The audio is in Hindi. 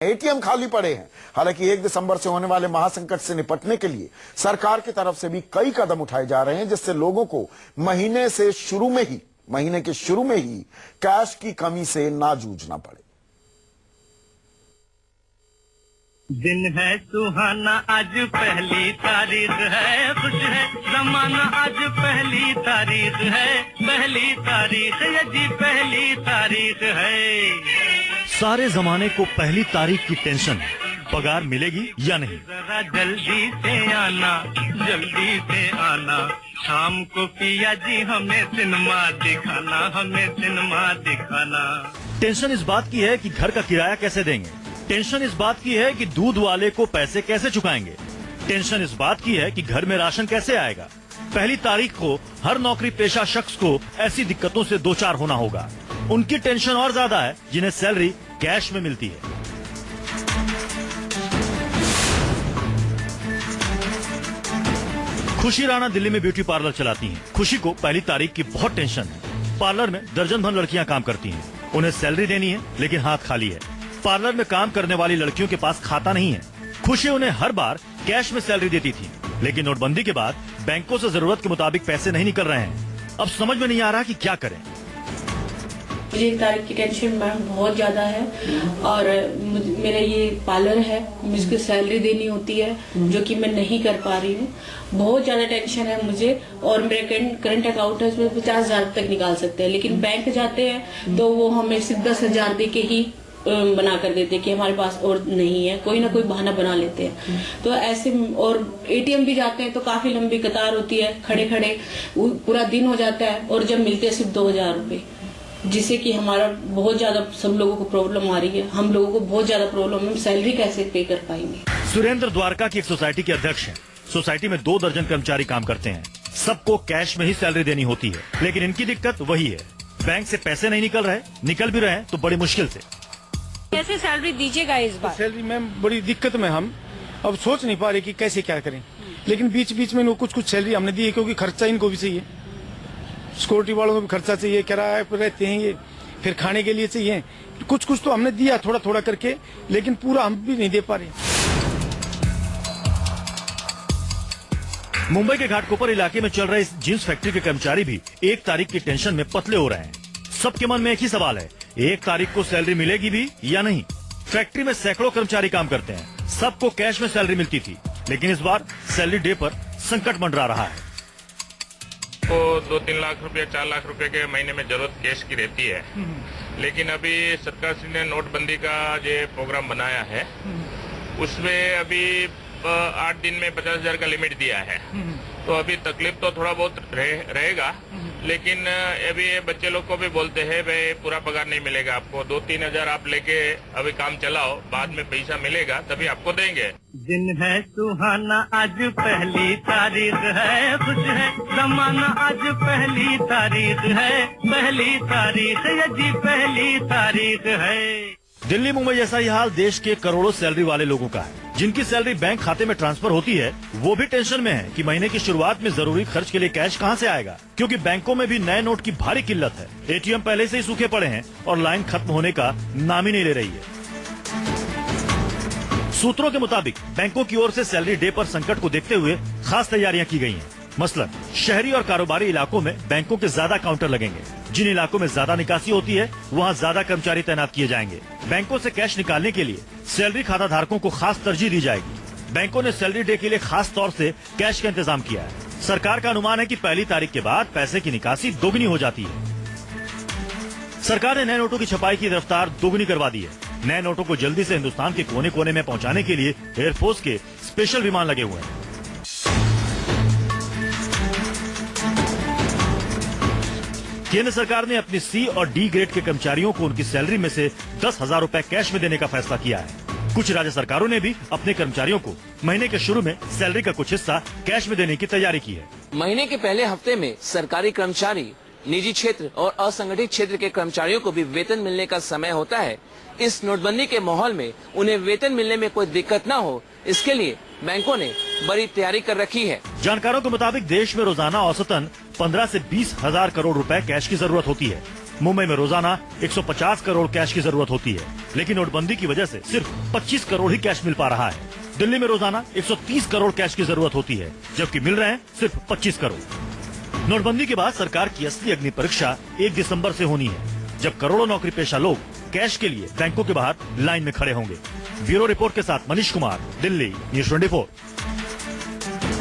एटीएम खाली पड़े हैं। हालांकि 1 दिसंबर से होने वाले महासंकट से निपटने के लिए सरकार की तरफ से भी कई कदम उठाए जा रहे हैं, जिससे लोगों को महीने के शुरू में ही कैश की कमी से ना जूझना पड़े। दिन है सुहाना, आज पहली तारीख है, खुश है जमाना, आज पहली तारीख है, पहली तारीख ये जी पहली तारीख है। सारे जमाने को पहली तारीख की टेंशन, पगार मिलेगी या नहीं। जरा जल्दी से आना, जल्दी से आना, शाम को पिया जी हमें सिनेमा दिखाना, हमें सिनेमा दिखाना। टेंशन इस बात की है कि घर का किराया कैसे देंगे, टेंशन इस बात की है कि दूध वाले को पैसे कैसे चुकाएंगे, टेंशन इस बात की है कि घर में राशन कैसे आएगा। पहली तारीख को हर नौकरी पेशा शख्स को ऐसी दिक्कतों से दो चार होना होगा। उनकी टेंशन और ज्यादा है जिन्हें सैलरी कैश में मिलती है। खुशी राणा दिल्ली में ब्यूटी पार्लर चलाती हैं। खुशी को पहली तारीख की बहुत टेंशन है। पार्लर में दर्जन भर लड़कियां काम करती हैं। उन्हें सैलरी देनी है लेकिन हाथ खाली है। पार्लर में काम करने वाली लड़कियों के पास खाता नहीं है। खुशी उन्हें हर बार कैश में सैलरी देती थी, लेकिन नोटबंदी के बाद बैंकों से जरूरत के मुताबिक पैसे नहीं निकल रहे हैं। अब समझ में नहीं आ रहा कि क्या करें। मुझे 1 तारीख की टेंशन मैम बहुत ज्यादा है और मेरा ये पार्लर है, मुझे सैलरी देनी होती है जो कि मैं नहीं कर पा रही हूँ। बहुत ज्यादा टेंशन है मुझे और मेरा करंट अकाउंट है, उसमें 50,000 तक निकाल सकते हैं, लेकिन बैंक जाते हैं तो वो हमें सिर्फ 10,000 दे के ही बना कर देते कि हमारे पास और नहीं है, कोई ना कोई बहाना बना लेते हैं। तो ऐसे और एटीएम भी जाते हैं तो काफी लंबी कतार होती है, खड़े खड़े पूरा दिन हो जाता है और जब मिलते हैं सिर्फ 2,000 रुपए, जिससे कि हमारा बहुत ज्यादा सब लोगों को प्रॉब्लम आ रही है। हम लोगों को बहुत ज्यादा प्रॉब्लम है, सैलरी कैसे पे कर पाएंगे। सुरेंद्र द्वारका की एक सोसाइटी के अध्यक्ष हैं। सोसाइटी में 2 दर्जन कर्मचारी काम करते हैं। सबको कैश में ही सैलरी देनी होती है, लेकिन इनकी दिक्कत वही है, बैंक से पैसे नहीं निकल रहे, निकल भी रहे हैं तो बड़ी मुश्किल से। कैसे सैलरी दीजिएगा इस बार? सैलरी मैम बड़ी दिक्कत में हम अब सोच नहीं पा रहे कि कैसे क्या करें, लेकिन बीच बीच में कुछ सैलरी हमने दी है, क्योंकि खर्चा इनको भी चाहिए, सिक्योरिटी वालों को भी खर्चा चाहिए, किराए पर रहते हैं ये, फिर खाने के लिए चाहिए। कुछ तो हमने दिया थोड़ा थोड़ा करके, लेकिन पूरा हम भी नहीं दे पा रहे। मुंबई के घाटकोपर इलाके में चल रहे इस जींस फैक्ट्री के कर्मचारी भी 1 तारीख की टेंशन में पतले हो रहे हैं। सबके मन में एक ही सवाल है, 1 तारीख को सैलरी मिलेगी भी या नहीं। फैक्ट्री में सैकड़ों कर्मचारी काम करते हैं, सबको कैश में सैलरी मिलती थी, लेकिन इस बार सैलरी डे पर संकट मंडरा रहा है। को 2-3 लाख रुपए 4 लाख रुपए के महीने में जरूरत कैश की रहती है, लेकिन अभी सरकार श्री ने नोटबंदी का जो प्रोग्राम बनाया है उसमें अभी 8 दिन में 50,000 का लिमिट दिया है। तो अभी तकलीफ तो थोड़ा बहुत रहेगा, लेकिन अभी बच्चे लोग को भी बोलते हैं भाई पूरा पगार नहीं मिलेगा आपको, 2-3 हजार आप लेके अभी काम चलाओ, बाद में पैसा मिलेगा तभी आपको देंगे। दिन है सुहाना, आज पहली तारीख है, खुश है जमाना, आज पहली तारीख है, पहली तारीख ये जी पहली तारीख है। दिल्ली मुंबई जैसा ही हाल देश के करोड़ों सैलरी वाले लोगों का है। जिनकी सैलरी बैंक खाते में ट्रांसफर होती है वो भी टेंशन में है कि महीने की शुरुआत में जरूरी खर्च के लिए कैश कहां से आएगा, क्योंकि बैंकों में भी नए नोट की भारी किल्लत है। एटीएम पहले से ही सूखे पड़े हैं और लाइन खत्म होने का नाम ही नहीं ले रही है। सूत्रों के मुताबिक बैंकों की ओर से सैलरी डे पर संकट को देखते हुए खास तैयारियां की गई हैं। मसलन शहरी और कारोबारी इलाकों में बैंकों के ज्यादा काउंटर लगेंगे। जिन इलाकों में ज्यादा निकासी होती है वहां ज्यादा कर्मचारी तैनात किए जाएंगे। बैंकों से कैश निकालने के लिए सैलरी खाता धारकों को खास तरजीह दी जाएगी। बैंकों ने सैलरी डे के लिए खास तौर से कैश का इंतजाम किया है। सरकार का अनुमान है कि पहली तारीख के बाद पैसे की निकासी दोगुनी हो जाती है। सरकार ने नए नोटों की छपाई की रफ्तार दोगुनी करवा दी है। नए नोटों को जल्दी से हिंदुस्तान के कोने कोने में पहुंचाने के लिए एयरफोर्स के स्पेशल विमान लगे हुए हैं। केंद्र सरकार ने अपनी सी और डी ग्रेड के कर्मचारियों को उनकी सैलरी में से 10,000 रुपए कैश में देने का फैसला किया है। कुछ राज्य सरकारों ने भी अपने कर्मचारियों को महीने के शुरू में सैलरी का कुछ हिस्सा कैश में देने की तैयारी की है। महीने के पहले हफ्ते में सरकारी कर्मचारी, निजी क्षेत्र और असंगठित क्षेत्र के कर्मचारियों को भी वेतन मिलने का समय होता है। इस नोटबंदी के माहौल में उन्हें वेतन मिलने में कोई दिक्कत न हो, इसके लिए बैंकों ने बड़ी तैयारी कर रखी है। जानकारों के मुताबिक देश में रोजाना औसतन 15 से 20 हजार करोड़ रुपए कैश की जरूरत होती है। मुंबई में रोजाना 150 करोड़ कैश की जरूरत होती है, लेकिन नोटबंदी की वजह से सिर्फ 25 करोड़ ही कैश मिल पा रहा है। दिल्ली में रोजाना 130 करोड़ कैश की जरूरत होती है, जबकि मिल रहे हैं सिर्फ 25 करोड़। नोटबंदी के बाद सरकार की असली अग्नि परीक्षा 1 दिसंबर से होनी है, जब करोड़ों नौकरी पेशा लोग कैश के लिए बैंकों के बाहर लाइन में खड़े होंगे। ब्यूरो रिपोर्ट के साथ मनीष कुमार, दिल्ली, न्यूज़ 24।